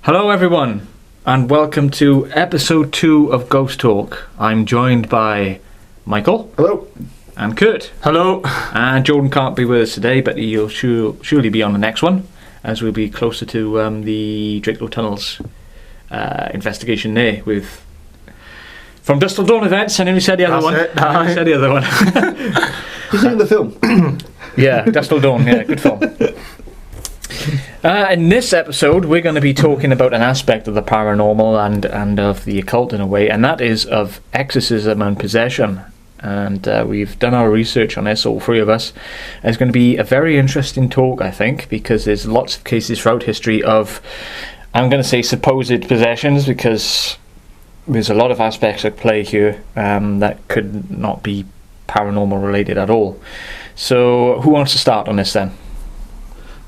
Hello everyone, and welcome to episode 2 of Ghost Talk. I'm joined by Michael. Hello. And Kurt. Hello. And Jordan can't be with us today, but he'll surely be on the next one, as we'll be closer to the Draco Tunnels investigation there with... From Dust Till Dawn events. I nearly said the other one. I nearly said the other one. You've seen the film? Yeah, Dust Till Dawn, yeah, good film. In this episode, we're going to be talking about an aspect of the paranormal and of the occult in a way, and that is of exorcism and possession. And we've done our research on this, all three of us. It's going to be a very interesting talk, I think, because there's lots of cases throughout history of, I'm going to say, supposed possessions, because there's a lot of aspects at play here that could not be paranormal related at all. So, who wants to start on this then?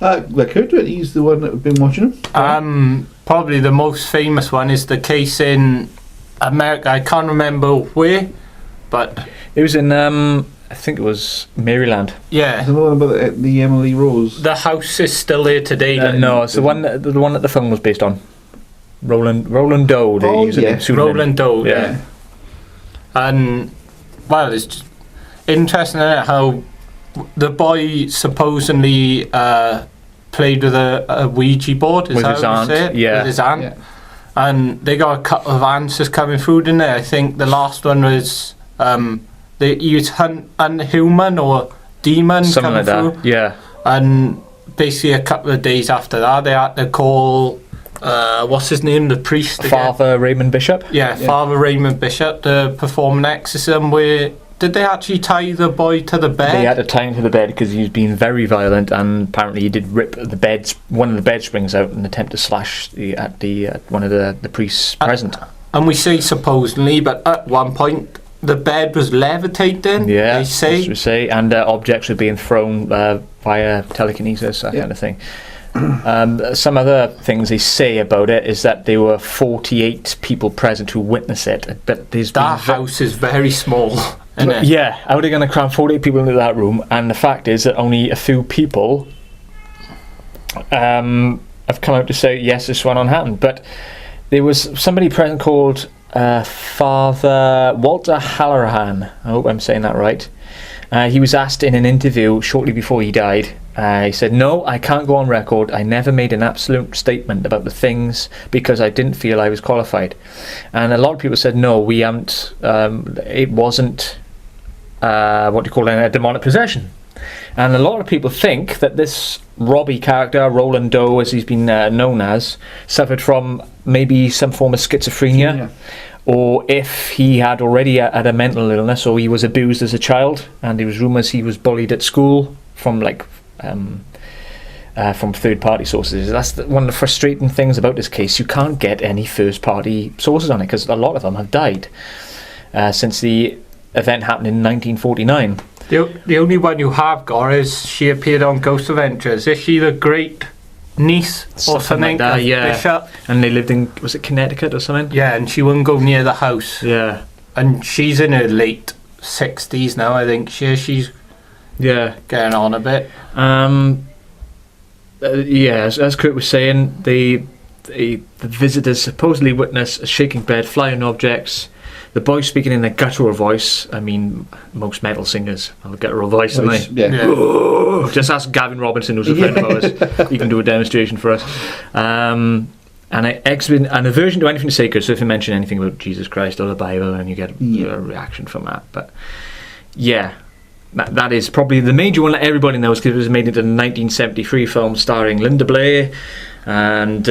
Kurt, he's the one that we've been watching him. Probably the most famous one is the case in America. I can't remember where, but it was in I think it was Maryland. Yeah, The one about the Emily Rose. the house is still there today. No, it's the one that the film was based on. Roland Doe. They use it in pseudonym. Roland Doe. Yeah. And well, it's just interesting, isn't it, how the boy supposedly played with a Ouija board. Is With that his how you aunt, say it? yeah. With his aunt. Yeah. And they got a couple of answers coming through, didn't they? I think the last one was they used unhuman or demon Something coming like that. through. Yeah. And basically a couple of days after that, they had to call what's his name, the priest again? Father Raymond Bishop. Yeah, Father Raymond Bishop to perform an exorcism. Where did they actually tie the boy to the bed? They had to tie him to the bed because he was being very violent, and apparently he did rip one of the bed springs out in an attempt to slash one of the priests present. And we say supposedly, but at one point the bed was levitating. Yeah, they say. that's what we say, and objects were being thrown via telekinesis, that kind of thing. Some other things they say about it is that there were 48 people present who witnessed it, but that house is very small. Isn't it? Yeah, how are they going to cram 48 people into that room? And the fact is that only a few people have come out to say, yes, this went on happened. But there was somebody present called Father Walter Halloran. I hope I'm saying that right. He was asked in an interview shortly before he died. He said, "No, I can't go on record. I never made an absolute statement about the things because I didn't feel I was qualified." And a lot of people said, "No, we haven't. It wasn't a demonic possession." And a lot of people think that this Robbie character, Roland Doe, as he's been known as, suffered from maybe some form of schizophrenia. Or if he had already had a mental illness, or he was abused as a child, and there was rumours he was bullied at school from third-party sources. That's one of the frustrating things about this case. You can't get any first-party sources on it because a lot of them have died since the event happened in 1949. The only one you have got is she appeared on Ghost Adventures. Is she the great niece or something like that, yeah. Bishop? And they lived in, was it Connecticut or something? Yeah, and she wouldn't go near the house. Yeah. And she's in her late 60s now, I think. She's getting on a bit. As Kurt was saying, the visitors supposedly witnessed a shaking bed, flying objects, the boy speaking in a guttural voice. I mean, most metal singers have a guttural voice, don't they? Yeah. Just ask Gavin Robinson, who's a friend of ours. He can do a demonstration for us. And an aversion to anything sacred. So if you mention anything about Jesus Christ or the Bible, and you get a reaction from that. But yeah, that is probably the major one that everybody knows because it was made into the 1973 film starring Linda Blair and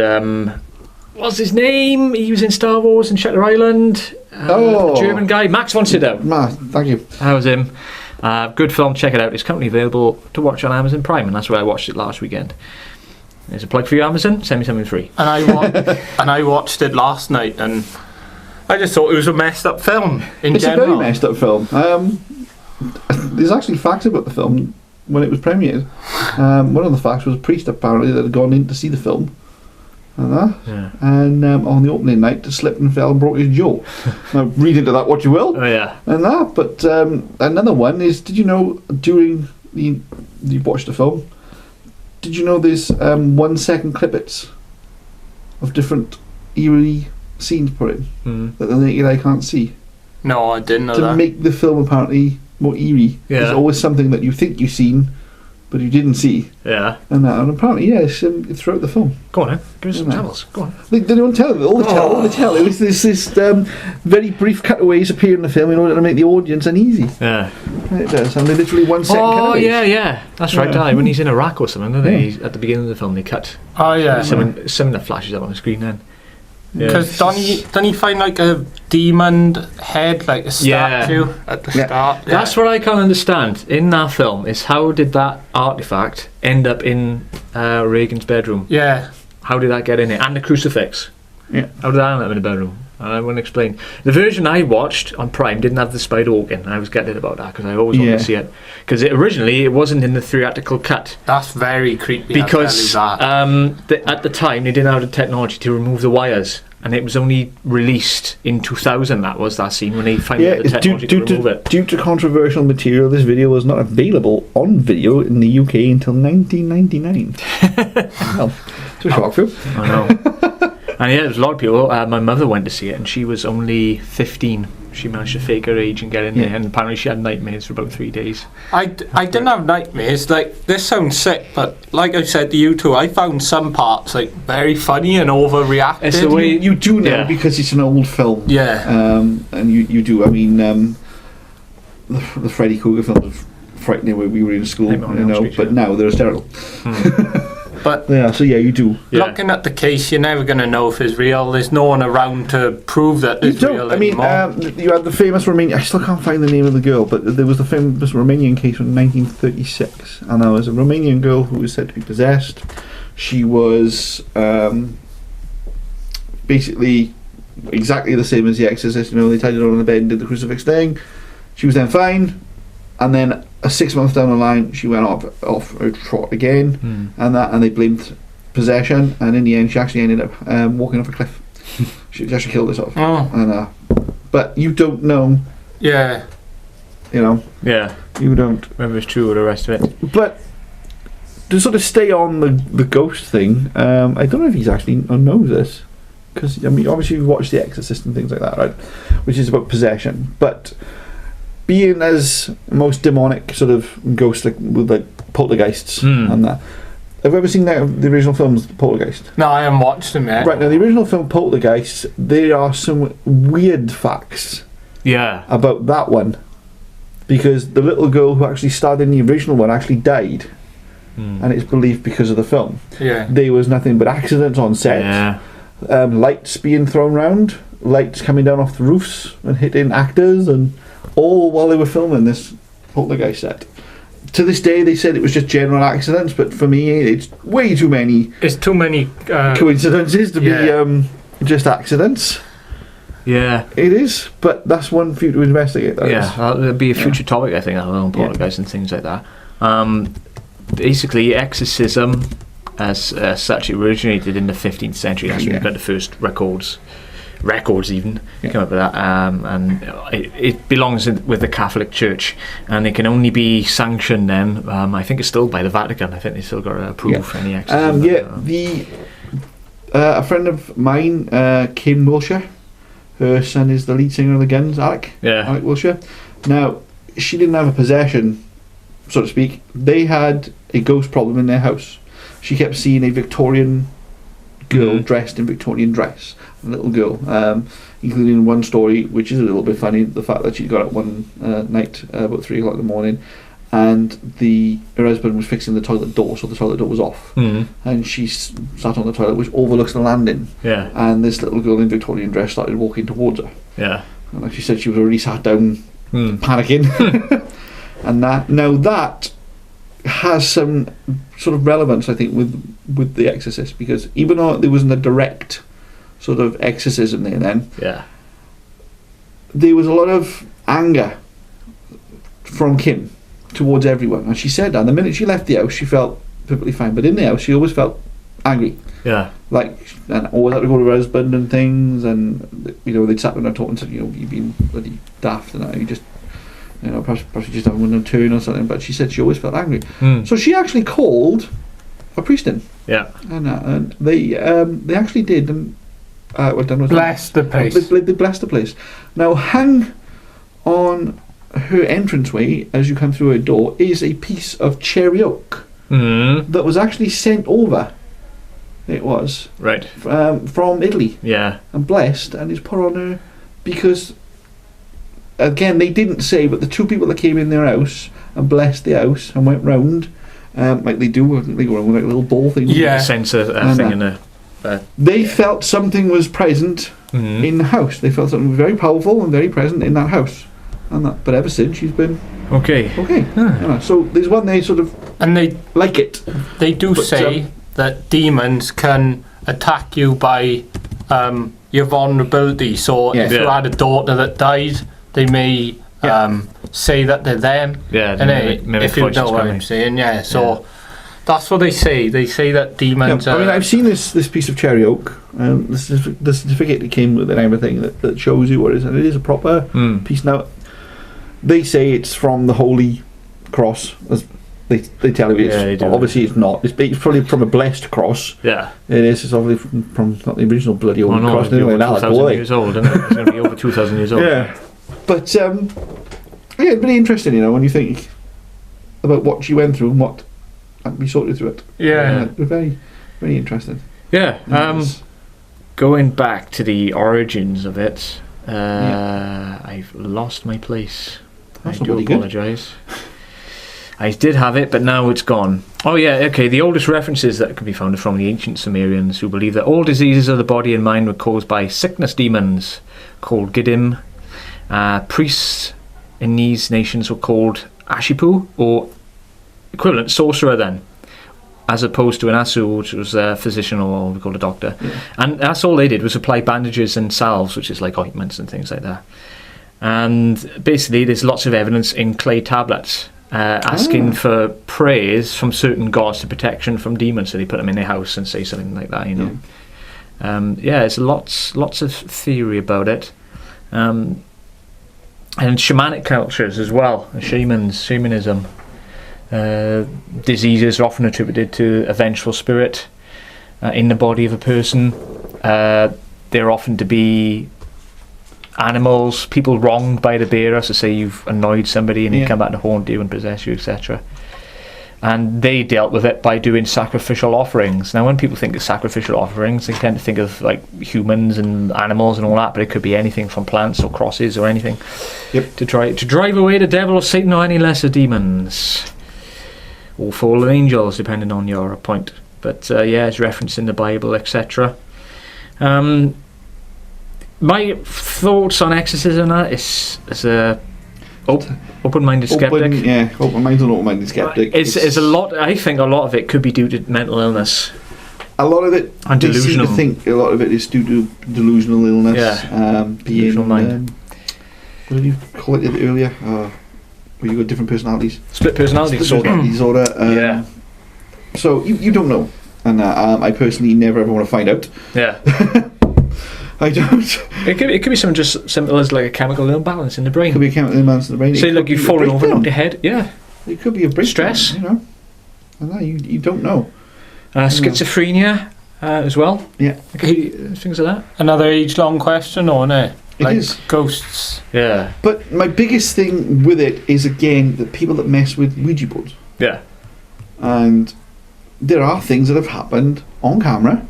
what's his name? He was in Star Wars and Shutter Island. German guy, Max von Sydow. Thank you. That was him. Good film, check it out. It's currently available to watch on Amazon Prime, and that's where I watched it last weekend. There's a plug for you, Amazon. Send me something free. And I watched it last night, and I just thought it was a messed up film in It's general. a very messed up film. There's actually facts about the film when it was premiered. One of the facts was a priest apparently that had gone in to see the film and on the opening night slipped and fell and broke his jaw. Now read into that what you will. But another one is, did you know during you watched the film, did you know there's 1 second clippets of different eerie scenes put in that the naked eye can't see. No, I didn't know to that. make the film apparently more eerie. Yeah. There's always something that you think you've seen, but you didn't see. Yeah. And apparently, it's throughout the film. Go on, then. Give us some examples. Go on. They don't tell it. All they tell. It was this very brief cutaways appear in the film in order to make the audience uneasy. Yeah. It does. And they're literally 1 second cutaways. yeah. That's right, Di. When he's in Iraq or something, don't they? At the beginning of the film, they cut. Oh, yeah. Something that flashes up on the screen then. Because don't he find like a demon head, like a statue at the start? That's what I can't understand in that film, is how did that artifact end up in Reagan's bedroom? Yeah. How did that get in it? And the crucifix. Yeah. How did that end up in the bedroom? I won't explain. The version I watched on Prime didn't have the spider organ, and I was gutted about that because I always wanted to see it. Because originally it wasn't in the theatrical cut. That's very creepy. Because at the time they didn't have the technology to remove the wires, and it was only released in 2000. That scene when they finally had the technology to remove it. Due to controversial material, this video was not available on video in the UK until 1999. Well, it's a shock film. I know. And there was a lot of people. My mother went to see it, and she was only 15. She managed to fake her age and get in there, and apparently she had nightmares for about 3 days. I didn't have nightmares. Like, this sounds sick, but like I said to you two, I found some parts like very funny and overreacted. It's the way you do now because it's an old film. Yeah. And you do. I mean, the Freddy Krueger film was frightening when we were in school, but now they're hysterical. But you do. Looking at the case, you're never going to know if it's real. There's no one around to prove that it's real anymore. You had the famous Romanian. I still can't find the name of the girl, but there was the famous Romanian case from 1936, and there was a Romanian girl who was said to be possessed. She was basically exactly the same as the Exorcist. They tied her on the bed and did the crucifix thing. She was then fine, and then 6 months down the line, she went off her trot again, and they blamed possession, and in the end, she actually ended up walking off a cliff. She actually killed herself. Oh. But you don't know. Yeah. Yeah. You don't. Whether it's true or the rest of it. But to sort of stay on the ghost thing, I don't know if he's actually knows this, because obviously you've watched The Exorcist and things like that, right? Which is about possession, but being as most demonic sort of ghost with poltergeists and that. Have you ever seen the original films Poltergeist? No, I haven't watched them yet. Right, now the original film Poltergeist, there are some weird facts about that one, because the little girl who actually starred in the original one actually died, and it's believed because of the film. There was nothing but accidents on set, lights being thrown around, lights coming down off the roofs and hitting actors, and all while they were filming this Poltergeist set. To this day, they said it was just general accidents, but for me, it's way too many. It's too many coincidences to be just accidents. Yeah, it is. But that's one for you to investigate. That'll be a future topic, I think, on poltergeist and things like that. Basically, exorcism, as such, it originated in the 15th century. That's when we got the first records even come up with that, and it belongs with the Catholic Church, and it can only be sanctioned then. I think it's still by the Vatican. I think they still got to approve any exorcism. A friend of mine, Kim Wilshire, her son is the lead singer of the Guns, Alec Wilshire. Now, she didn't have a possession, so to speak. They had a ghost problem in their house. She kept seeing a Victorian girl dressed in Victorian dress, a little girl, including one story which is a little bit funny, the fact that she got up one night about 3 o'clock in the morning, and her husband was fixing the toilet door, so the toilet door was off, and she sat on the toilet which overlooks the landing, and this little girl in Victorian dress started walking towards her, and like she said, she was already sat down panicking. And that has some sort of relevance, I think, with The Exorcist, because even though there wasn't a direct sort of exorcism there was a lot of anger from Kim towards everyone, and she said that the minute she left the house she felt perfectly fine, but in the house she always felt angry, and always had to go to her husband and things, and they'd sat with her talking to you've been bloody daft and that, you just perhaps you just haven't won a turn or something, but she said she always felt angry. So she actually called a priest in, Yeah. and they actually did, and Bless the place. They blessed the place. Now, hang on her entranceway as you come through her door is a piece of cherry oak that was actually sent over. It was Right. From Italy Yeah. and blessed, and is put on her because, again, they didn't say, but the two people that came in their house and blessed the house and went round, like they do, they go around with like a little ball thing. Yeah. Sense a And, thing in a. They felt something was present in the house. They felt something very powerful and very present in that house. And that, but ever since, she's been Okay. okay. So there's one they sort of And they like it. They do But, say that demons can attack you by your vulnerability. So if you Yeah. had a daughter that died, they may say that they're them. Yeah. And mimic if you voices know what coming. I'm saying, so that's what they say. They say that demons. I mean, I've seen this piece of cherry oak, and the certificate that came with it and everything that shows you what it is, and it is a proper piece. Now, they say it's from the Holy Cross, as they tell you. They do. Obviously, it's not. It's probably from a blessed cross. Yeah. It is. It's obviously from not the original bloody Holy Cross. It'll be Anyway, over 2,000 years old, isn't it? It's going to be over 2,000 years old. Yeah, but yeah, it's really interesting, when you think about what she went through and what had to be sorted through it. Yeah. Very, very interesting. Yeah. Yes. Going back to the origins of it, I've lost my place. That's I not do really good. apologise. I did have it, but now it's gone. Oh yeah, okay. The oldest references that can be found are from the ancient Sumerians, who believed that all diseases of the body and mind were caused by sickness demons called Giddim. Priests in these nations were called Ashipu, or equivalent sorcerer then, as opposed to an Asu, which was a physician, or we call a doctor. And that's all they did, was apply bandages and salves, which is like ointments and things like that. And basically there's lots of evidence in clay tablets asking for prayers from certain gods to protection from demons, so they put them in their house and say something like that, there's lots of theory about it. And shamanic cultures as well, shamanism. Diseases are often attributed to a vengeful spirit in the body of a person. They're often to be animals, people wronged by the bearer, so say you've annoyed somebody and they come back to haunt you and possess you, etc. And they dealt with it by doing sacrificial offerings. Now when people think of sacrificial offerings, they tend to think of like humans and animals and all that, but it could be anything from plants or crosses or anything to drive away the devil or Satan or any lesser demons, or fallen angels, depending on your point. But it's referenced in the Bible, etc. My thoughts on exorcism is a open-minded skeptic. Open-minded and open-minded skeptic. It's a lot. I think a lot of it could be due to mental illness. A lot of it, and delusional. I think a lot of it is due to delusional illness. Delusional mind. What did you call it earlier? Where you got different personalities. Split personality disorder. So you don't know, and I personally never ever want to find out. Yeah. I don't. It could be something just simple as like a chemical imbalance in the brain. It could be a chemical imbalance in the brain. Say, look, you've fallen over, knocked your head. Yeah. It could be a breakdown. Stress. And you don't know. Schizophrenia as well. Yeah. Things like that. Another age-long question, or no? It is. Ghosts. Yeah. But my biggest thing with it is, again, the people that mess with Ouija boards. Yeah. And there are things that have happened on camera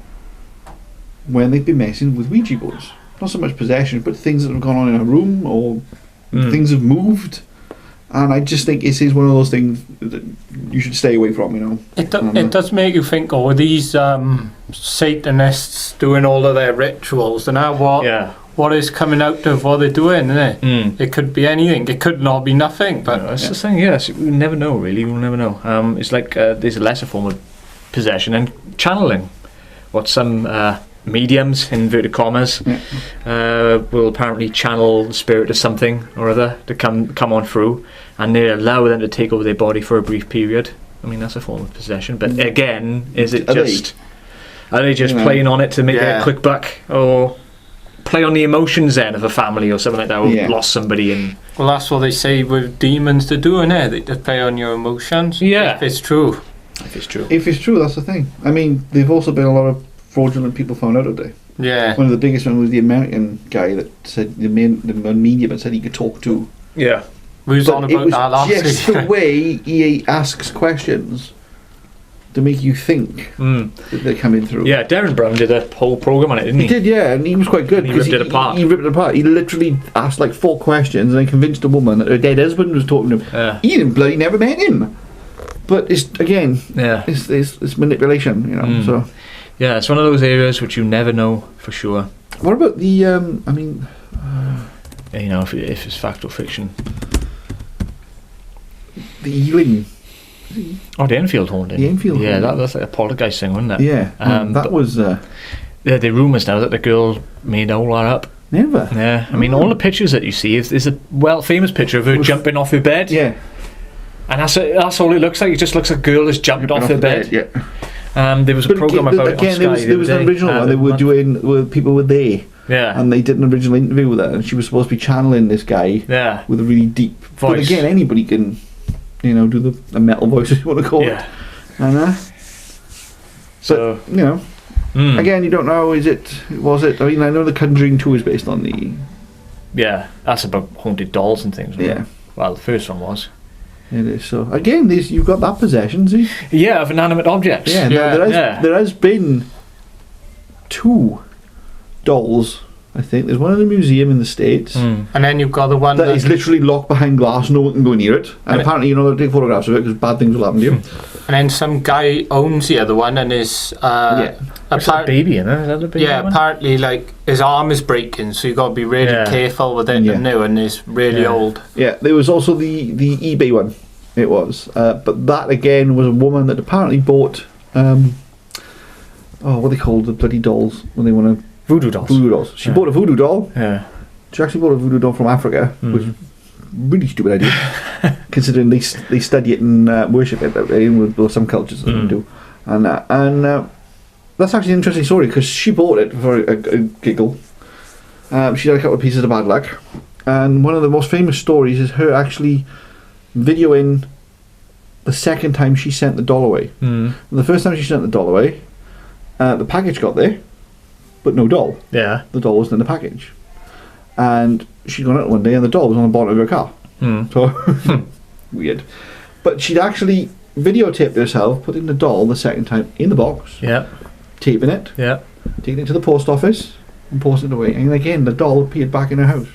when they've been messing with Ouija boards. Not so much possession, but things that have gone on in a room, or things have moved. And I just think it is one of those things that you should stay away from, It does make you think, are these Satanists doing all of their rituals, and what is coming out of what they're doing, isn't it? It could be anything. It could not be nothing. But that's the thing, yes. We never know, really. We'll never know. It's like there's a lesser form of possession and channeling. What some mediums, in inverted commas, will apparently channel the spirit of something or other to come on through, and they allow them to take over their body for a brief period. I mean, that's a form of possession. But again, are they just playing on it to make a quick buck, or play on the emotions then of a family or something like that, or lost somebody? And well, that's what they say with demons to do, innit? They just play on your emotions. Yeah, if it's true. If it's true. If it's true, that's the thing. I mean, there've also been a lot of fraudulent people found out today. Yeah. One of the biggest one was the American guy that said the medium that said he could talk to. Yeah. We was on about that last week. Just the way he asks questions to make you think that they're coming through. Yeah, Darren Brown did a whole programme on it, didn't he? He did, yeah, and he was quite good. And he ripped it apart. He ripped it apart. He literally asked like 4 questions and then convinced a woman that her dead husband was talking to him. Yeah. He didn't bloody never met him. But it's, again, it's manipulation, you know, so... Yeah, it's one of those areas which you never know for sure. What about the, you know, if it's fact or fiction. the Ealing? Oh, the Enfield haunting. The Enfield Yeah, haunting. that's like a poltergeist thing, wasn't it? Yeah, that was... The rumours now that the girl made all that up. Never. Yeah, I mean, all the pictures that you see, there's a famous picture of her jumping off her bed. Yeah. And that's all it looks like. It just looks like a girl has jumped off her bed. Yeah. There was a programme about it on Sky. There was an original one they were doing where people were there. Yeah. And they did an original interview with her, and she was supposed to be channeling this guy with a really deep voice. But again, anybody can, you know, do the metal voice, if you want to call it. And so, you know, again, you don't know, was it? I mean, I know the Conjuring 2 is based on the... Yeah, that's about haunted dolls and things, yeah. Well, the first one was. It is, so again, you've got that possession, see? Yeah, of inanimate objects. Yeah, there has been 2 dolls, I think. There's one in a museum in the States. And then you've got the one that is literally locked behind glass, no one can go near it. And apparently you're not allowed to take photographs of it because bad things will happen to you. And then some guy owns the other one and is... There's a baby in it, is that the baby one? Apparently, like, his arm is breaking, so you've got to be really careful with it and it's really old. Yeah, there was also the eBay one. It was. But that, again, was a woman that apparently bought... what are they called? The bloody dolls when they want to... Voodoo dolls. Voodoo dolls. She bought a voodoo doll. Yeah. She actually bought a voodoo doll from Africa, which was a really stupid idea, considering they study it and worship it with some cultures that they do. And that's actually an interesting story because she bought it for a giggle. She had a couple of pieces of bad luck, and one of the most famous stories is her actually videoing the second time she sent the doll away. The first time she sent the doll away, the package got there, but no doll. Yeah. The doll wasn't in the package. And she'd gone out one day and the doll was on the bottom of her car. So, weird. But she'd actually videotaped herself putting the doll the second time in the box. Yeah. Taping it. Yeah. Taking it to the post office and posting it away. And again, the doll appeared back in her house.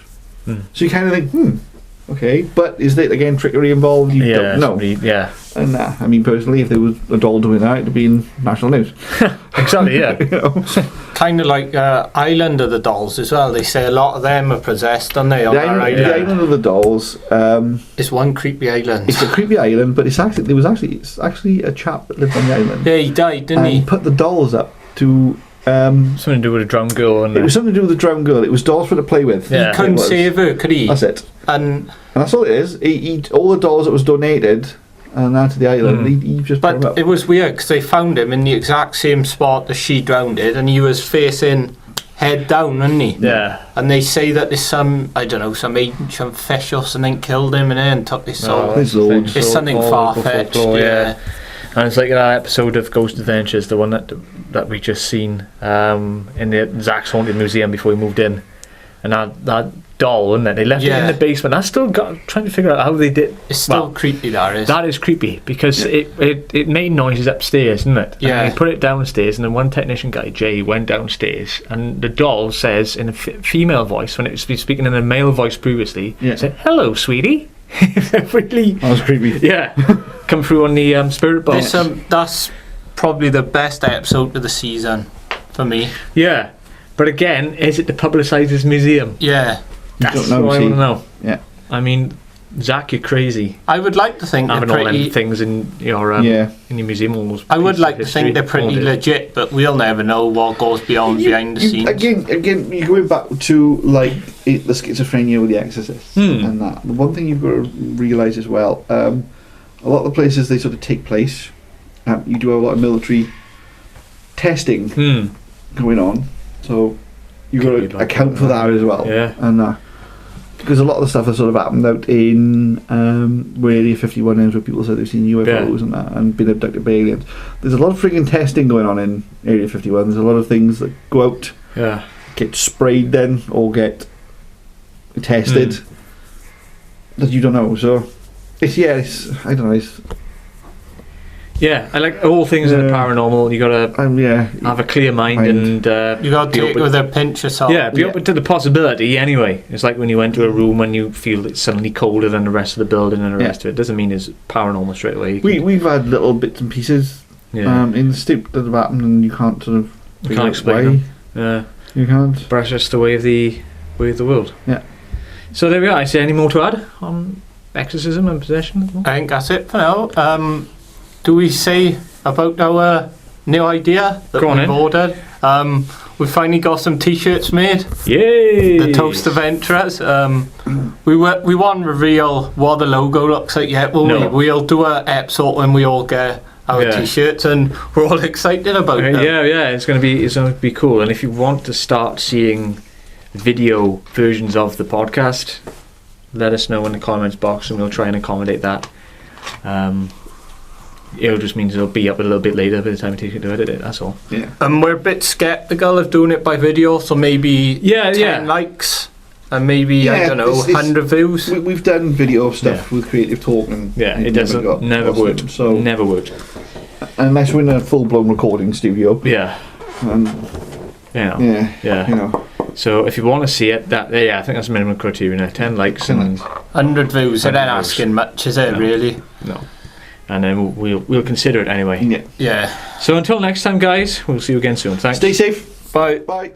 So you kind of think, okay, but is there again trickery involved? You don't know. Yeah. And I mean, personally, if there was a doll doing that, it'd be in national news. Exactly, yeah. You know? Kind of like Island of the Dolls as well. They say a lot of them are possessed, don't they? The island of the dolls. It's one creepy island. It's a creepy island, but it's actually it's actually a chap that lived on the island. Yeah, he died, didn't he? And put the dolls up to. Something to do with a drowned girl. It was something to do with the drowned girl. It was dolls for her to play with. Yeah. He couldn't save her, could he? That's it. And that's all it is. He all the dolls that was donated and that to the island. He just. But it was weird because they found him in the exact same spot that she drowned in, and he was facing head down, wasn't he? Yeah. And they say that there's some ancient fish or something killed him and took his soul. There's loads. It's something far-fetched. Yeah. And it's like that episode of Ghost Adventures, the one that we just seen in the Zach's Haunted Museum before we moved in, and that doll, wasn't it? They left it in the basement. I still trying to figure out how they did. It's still creepy. That is creepy because it made noises upstairs, didn't it? Yeah. And they put it downstairs, and then one technician guy, Jay, went downstairs, and the doll says in a female voice when it was speaking in a male voice previously, said, "Hello, sweetie." Really, that was creepy. Yeah, come through on the spirit box. That's probably the best episode of the season for me. Yeah, but again, is it to publicise this museum? Yeah, that's what I want to know. Yeah, I mean, Zach, you're crazy. I would like to think having all them things in your in your museum. Almost. I would like to think they're pretty legit, but we'll never know what goes behind the scenes. Again, you're going back to like the schizophrenia with the exorcist and that. The one thing you've got to realise as well, a lot of the places they sort of take place, you do have a lot of military testing going on, so you've got to account for that as well. Yeah. And because a lot of the stuff that sort of happened out in where Area 51 is, where people said they've seen UFOs and that, and been abducted by aliens. There's a lot of frigging testing going on in Area 51. There's a lot of things that go out, get sprayed then, or get tested that you don't know. So I don't know. Yeah, I like all things in the paranormal. You gotta have a clear mind and you gotta take it with a pinch of salt. Yeah, be open to the possibility anyway. It's like when you went to a room and you feel it's suddenly colder than the rest of the building and the rest of it. Doesn't mean it's paranormal straight away. We've had little bits and pieces in the stoop that have happened, and you can't sort of explain them. Yeah, you can't. But it's just the way of the world. Yeah. So there we are. Is there any more to add on exorcism and possession? I think that's it for now. Do we say about our new idea that we've ordered? We've finally got some t-shirts made. Yay! The Toast of Entrance. We won't reveal what the logo looks like yet, will we? We'll do an episode when we all get our t-shirts, and we're all excited about it. Yeah, it's gonna be cool. And if you want to start seeing video versions of the podcast, let us know in the comments box, and we'll try and accommodate that. It just means it'll be up a little bit later by the time we take it to edit it, that's all. Yeah. We're a bit sceptical of doing it by video, so maybe 10 likes and maybe, I don't know, 100 views. We've done video stuff with Creative Talk, and it doesn't never worked. So never worked. Unless we're in a full-blown recording studio. Yeah. And you know. So if you want to see it, I think that's the minimum criteria. 10 likes and 100 views. They're not asking much, is it? Really? No. And then we'll consider it anyway. Yeah. So until next time, guys, we'll see you again soon. Thanks. Stay safe. Bye. Bye.